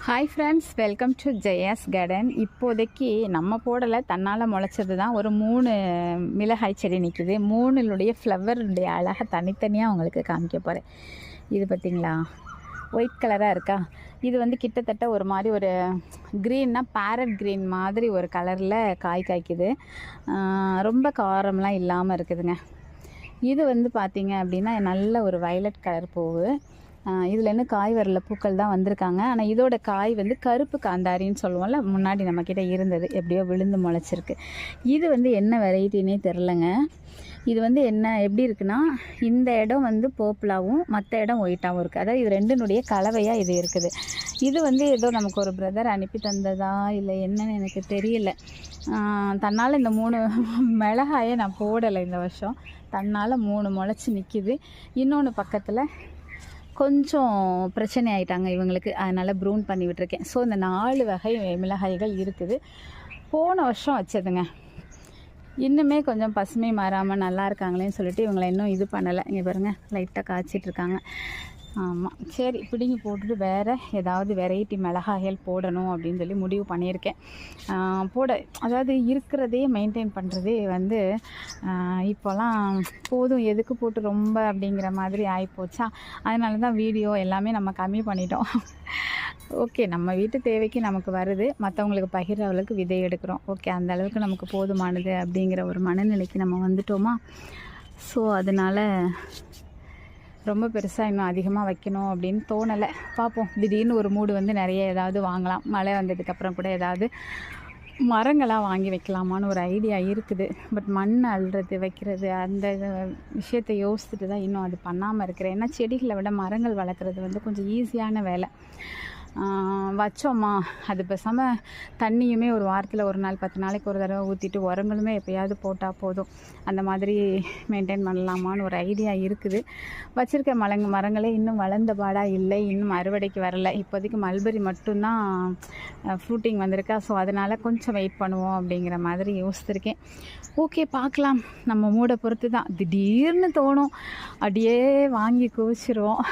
Hi friends, welcome to Jaya's garden. இப்போதைக்கு நம்ம போடலை, தன்னால் முளைச்சது தான். ஒரு 3 மிளகாய் செடி நிற்கிது. 3லுடைய ஃப்ளவருடைய அழகை தனித்தனியாக உங்களுக்கு காமிக்க போகிறேன். இது பார்த்திங்களா, ஒயிட் கலராக இருக்கா? இது வந்து கிட்டத்தட்ட ஒரு மாதிரி ஒரு க்ரீன்னா பேரட் க்ரீன் மாதிரி ஒரு கலரில் காய் காய்க்குது. ரொம்ப காரம்லாம் இல்லாமல் இருக்குதுங்க. இது வந்து பார்த்திங்க அப்படின்னா நல்ல ஒரு வயலட் கலர் பூவு. இதில் என்ன காய் வரல, பூக்கள் தான் வந்திருக்காங்க. ஆனால் இதோட காய் வந்து கருப்பு காந்தாரின்னு சொல்லுவோம்ல, முன்னாடி நம்மக்கிட்ட இருந்தது, எப்படியோ விழுந்து முளைச்சிருக்கு. இது வந்து என்ன வெரைட்டினே தெரிலங்க. இது வந்து என்ன எப்படி இருக்குன்னா, இந்த இடம் வந்து பர்பிளாகவும் மற்ற இடம் ஒயிட்டாகவும் இருக்குது. அதாவது இது ரெண்டினுடைய கலவையாக இது இருக்குது. இது வந்து ஏதோ நமக்கு ஒரு பிரதர் அனுப்பி தந்ததா இல்லை என்னன்னு எனக்கு தெரியல. தன்னால் இந்த 3 மிளகாயை நான் போடலை இந்த வருஷம். தன்னால் 3 முளைச்சி நிற்கிது. இன்னொன்று பக்கத்தில் கொஞ்சம் பிரச்சனை ஆகிட்டாங்க இவங்களுக்கு, அதனால் ப்ரூன் பண்ணி விட்டுருக்கேன். ஸோ இந்த 4 வகை மிளகாய்கள் இருக்குது. போன வருஷம் வச்சதுங்க. இன்னுமே கொஞ்சம் பசுமை மாறாமல் நல்லா இருக்காங்களேன்னு சொல்லிட்டு இவங்களை இன்னும் இது பண்ணலை. இங்கே பாருங்கள், லைட்டாக காய்ச்சிட்ருக்காங்க. ஆமாம், சரி, பிடுங்கி போட்டுட்டு வேறு ஏதாவது வெரைட்டி மிளகாய்கள் போடணும் அப்படின்னு சொல்லி முடிவு பண்ணியிருக்கேன். அதாவது இருக்கிறதே மெயின்டைன் பண்ணுறதே வந்து இப்போலாம் போதும், எதுக்கு போட்டு ரொம்ப அப்படிங்கிற மாதிரி ஆகிப்போச்சா. அதனால தான் வீடியோ எல்லாமே நம்ம கம்மி பண்ணிட்டோம். ஓகே, நம்ம வீட்டு தேவைக்கு நமக்கு வருது, மற்றவங்களுக்கு பகிர்ற அளவுக்கு விதை எடுக்கிறோம். ஓகே, அந்த அளவுக்கு நமக்கு போதுமானது அப்படிங்கிற ஒரு மனநிலைக்கு நம்ம வந்துட்டோமா. ஸோ அதனால் ரொம்ப பெருசாக இன்னும் அதிகமாக வைக்கணும் அப்படின்னு தோணலை. பார்ப்போம், திடீர்னு ஒரு மூடு வந்து நிறைய ஏதாவது வாங்கலாம். மழை வந்ததுக்கப்புறம் கூட ஏதாவது மரங்களாக வாங்கி வைக்கலாமான்னு ஒரு ஐடியா இருக்குது. பட் மண் அள்ளுறது வைக்கிறது அந்த விஷயத்தை யோசிச்சுட்டு தான் இன்னும் அது பண்ணாமல் இருக்கிறேன். ஏன்னா செடிகளை விட மரங்கள் வளர்க்குறது வந்து கொஞ்சம் ஈஸியான வேலை. வச்சோம்மா, அது பேசாமல் தண்ணியுமே ஒரு வாரத்தில் ஒரு நாள் 10 நாளைக்கு ஒரு தடவை ஊற்றிட்டு உரங்களுமே எப்போயாவது போட்டால் போதும். அந்த மாதிரி மெயின்டைன் பண்ணலாமான்னு ஒரு ஐடியா இருக்குது. வச்சுருக்க மரங்களே இன்னும் வளர்ந்த பாடாக இல்லை, இன்னும் அறுவடைக்கு வரலை. இப்போதைக்கு மல்பெரி மட்டும்தான் ஃப்ரூட்டிங் வந்திருக்கா. ஸோ அதனால் கொஞ்சம் வெயிட் பண்ணுவோம் அப்படிங்கிற மாதிரி யோசிச்சிருக்கேன். ஓகே, பார்க்கலாம், நம்ம மூடை பொறுத்து தான். திடீர்னு தோணும், அப்படியே வாங்கி குவிச்சிருவோம்.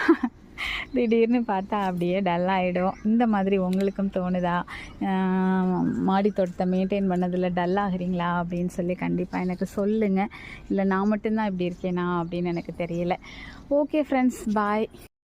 திடீர்னு பார்த்தா அப்படியே டல்லாகிடும். இந்த மாதிரி உங்களுக்கும் தோணுதா? மாடி தோட்டத்தை மெயின்டைன் பண்ணதில் டல்லாகிறீங்களா அப்படின்னு சொல்லி கண்டிப்பாக எனக்கு சொல்லுங்கள். இல்லை நான் மட்டும்தான் இப்படி இருக்கேனா அப்படின்னு எனக்கு தெரியல. ஓகே ஃப்ரெண்ட்ஸ், பாய்.